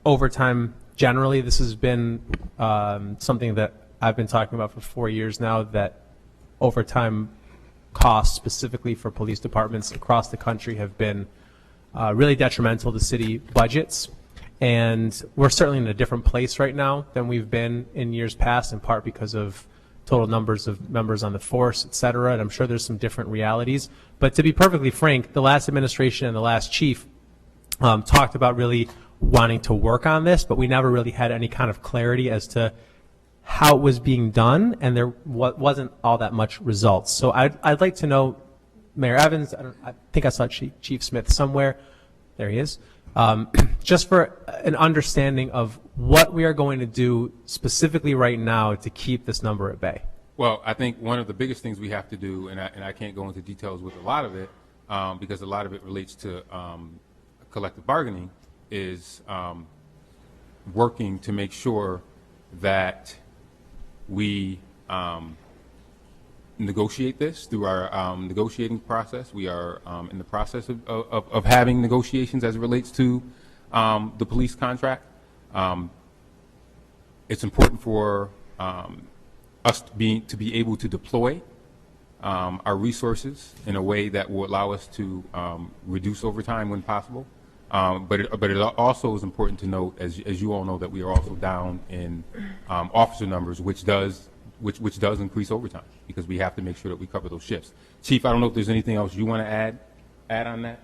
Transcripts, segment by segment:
overtime generally. This has been something that I've been talking about for 4 years now, that overtime costs specifically for police departments across the country have been really detrimental to city budgets. And we're certainly in a different place right now than we've been in years past, in part because of total numbers of members on the force, et cetera. And I'm sure there's some different realities. But to be perfectly frank, the last administration and the last chief talked about really wanting to work on this, but we never really had any kind of clarity as to how it was being done, and there wasn't all that much results. So I'd like to know, Mayor Evans, I think I saw Chief Smith somewhere. There he is. Just for an understanding of what we are going to do specifically right now to keep this number at bay. Well, I think one of the biggest things we have to do, and I can't go into details with a lot of it, because a lot of it relates to collective bargaining, is working to make sure that we negotiate this through our negotiating process. We are in the process of having negotiations as it relates to the police contract. It's important for us to be able to deploy our resources in a way that will allow us to reduce overtime when possible. But it also is important to note, as you all know, that we are also down in officer numbers, which does increase overtime, because we have to make sure that we cover those shifts. Chief, I don't know if there's anything else you want to add on that,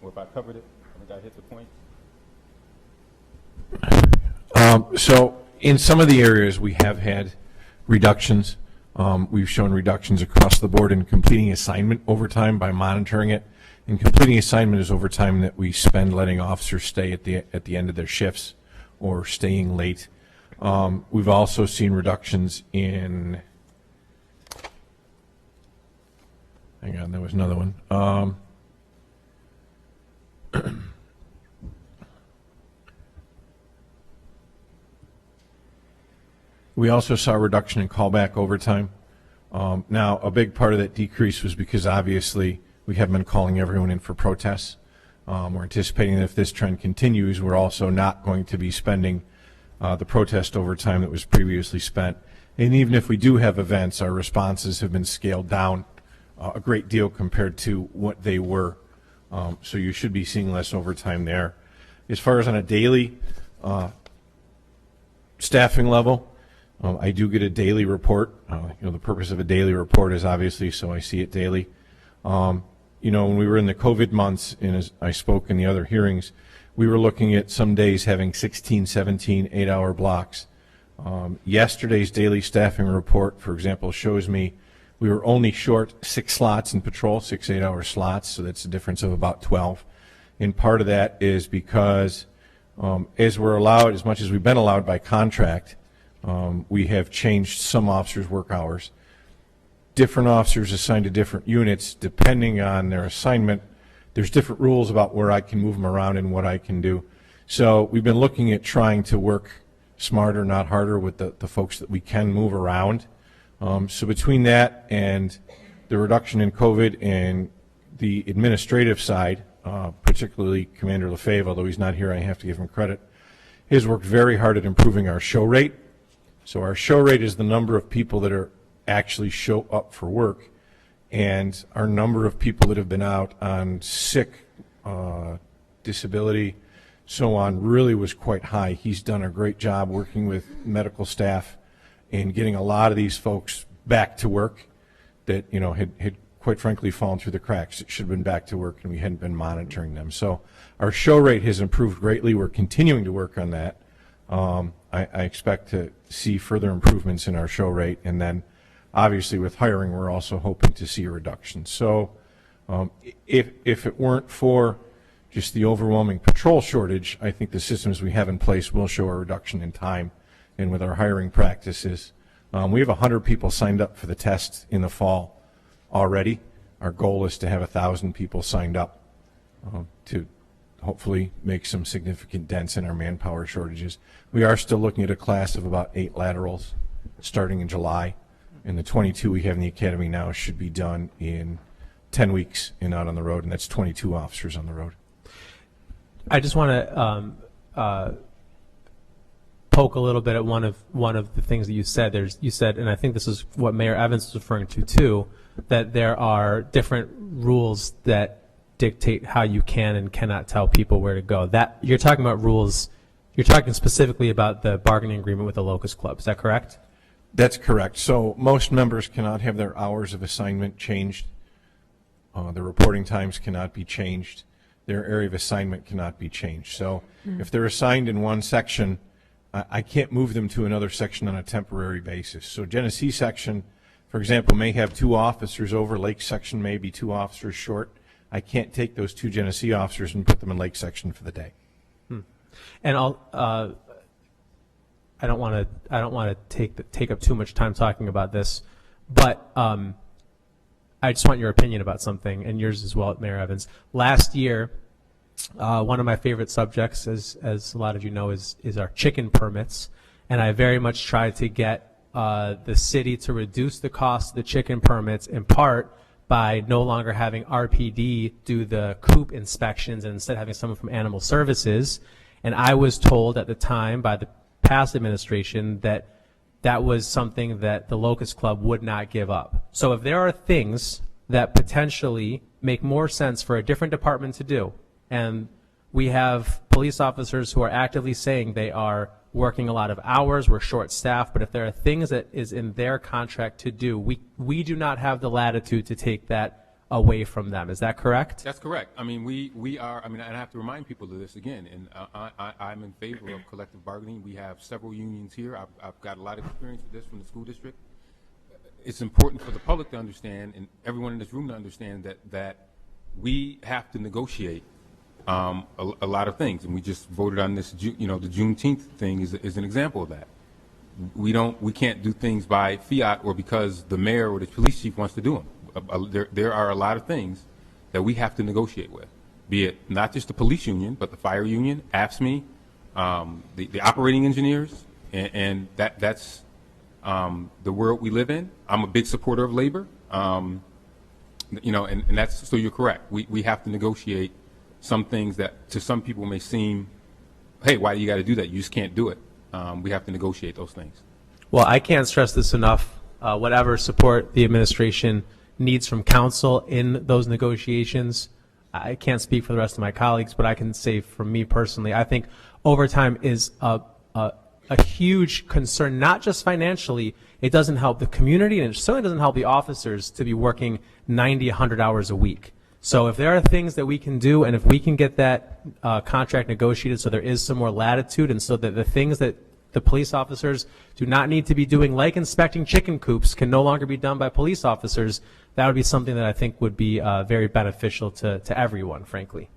or if I covered it. I think I hit the point. So in some of the areas we have had reductions. We've shown reductions across the board in completing assignment overtime by monitoring it. And completing assignment is overtime that we spend letting officers stay at the end of their shifts or staying late. We've also seen reductions in, hang on, there was another one. We also saw a reduction in callback overtime. Now, a big part of that decrease was because obviously we have been calling everyone in for protests. We're anticipating that if this trend continues, we're also not going to be spending the protest overtime that was previously spent. And even if we do have events, our responses have been scaled down a great deal compared to what they were. So you should be seeing less overtime there. As far as on a daily staffing level, I do get a daily report. The purpose of a daily report is obviously so I see it daily. When we were in the COVID months, and as I spoke in the other hearings, we were looking at some days having 16, 17, 8-hour blocks. Yesterday's daily staffing report, for example, shows me we were only short 6 slots in patrol, 6 8-hour slots, so that's a difference of about 12. And part of that is because as we're allowed, as much as we've been allowed by contract, we have changed some officers' work hours. Different officers assigned to different units, depending on their assignment, there's different rules about where I can move them around and what I can do. So we've been looking at trying to work smarter, not harder, with the folks that we can move around. So between that and the reduction in COVID and the administrative side, particularly Commander Lefebvre, although he's not here, I have to give him credit, has worked very hard at improving our show rate. So our show rate is the number of people that are actually show up for work, and our number of people that have been out on sick, disability, so on, really was quite high. He's done a great job working with medical staff and getting a lot of these folks back to work that had quite frankly fallen through the cracks. It should have been back to work, and we hadn't been monitoring them. So our show rate has improved greatly. We're continuing to work on that. I expect to see further improvements in our show rate, and then obviously with hiring we're also hoping to see a reduction. So if it weren't for just the overwhelming patrol shortage, I think the systems we have in place will show a reduction in time. And with our hiring practices, we have 100 people signed up for the test in the fall already. Our goal is to have 1,000 people signed up to hopefully make some significant dents in our manpower shortages. We are still looking at a class of about 8 laterals starting in July, and the 22 we have in the academy now should be done in 10 weeks and out on the road, and that's 22 officers on the road. I just want to poke a little bit at one of the things that you said. You said, and I think this is what Mayor Evans was referring to too, that there are different rules that dictate how you can and cannot tell people where to go. That you're talking about rules. You're talking specifically about the bargaining agreement with the Locust Club. Is that correct? That's correct. So most members cannot have their hours of assignment changed. Their reporting times cannot be changed. Their area of assignment cannot be changed. So if they're assigned in one section, I can't move them to another section on a temporary basis. So Genesee section, for example, may have 2 officers over. Lake section may be 2 officers short. I can't take those 2 Genesee officers and put them in Lake section for the day. And I don't want to take up too much time talking about this, but I just want your opinion about something, and yours as well, Mayor Evans. Last year, one of my favorite subjects, as a lot of you know, is our chicken permits, and I very much tried to get the city to reduce the cost of the chicken permits, in part by no longer having RPD do the coop inspections and instead having someone from Animal Services. And I was told at the time by the past administration that that was something that the Locust Club would not give up. So if there are things that potentially make more sense for a different department to do, and we have police officers who are actively saying they are working a lot of hours, we're short-staffed, but if there are things that is in their contract to do, we do not have the latitude to take that away from them. Is that correct? That's correct. I mean, we are, I mean, and I have to remind people of this again, and I'm in favor of collective bargaining. We have several unions here. I've got a lot of experience with this from the school district. It's important for the public to understand, and everyone in this room to understand, that we have to negotiate a lot of things, and we just voted on this, the Juneteenth thing is an example of that. We can't do things by fiat or because the mayor or the police chief wants to do them. There are a lot of things that we have to negotiate with, be it not just the police union, but the fire union, AFSCME, the operating engineers, and that's the world we live in. I'm a big supporter of labor, and that's, so you're correct. We have to negotiate some things that to some people may seem, hey, why do you got to do that? You just can't do it. We have to negotiate those things. Well, I can't stress this enough. Whatever support the administration needs from council in those negotiations, I can't speak for the rest of my colleagues, but I can say for me personally, I think overtime is a huge concern, not just financially. It doesn't help the community, and it certainly doesn't help the officers to be working 90, 100 hours a week. So if there are things that we can do, and if we can get that contract negotiated so there is some more latitude, and so that the things that the police officers do not need to be doing, like inspecting chicken coops, can no longer be done by police officers, that would be something that I think would be very beneficial to everyone, frankly.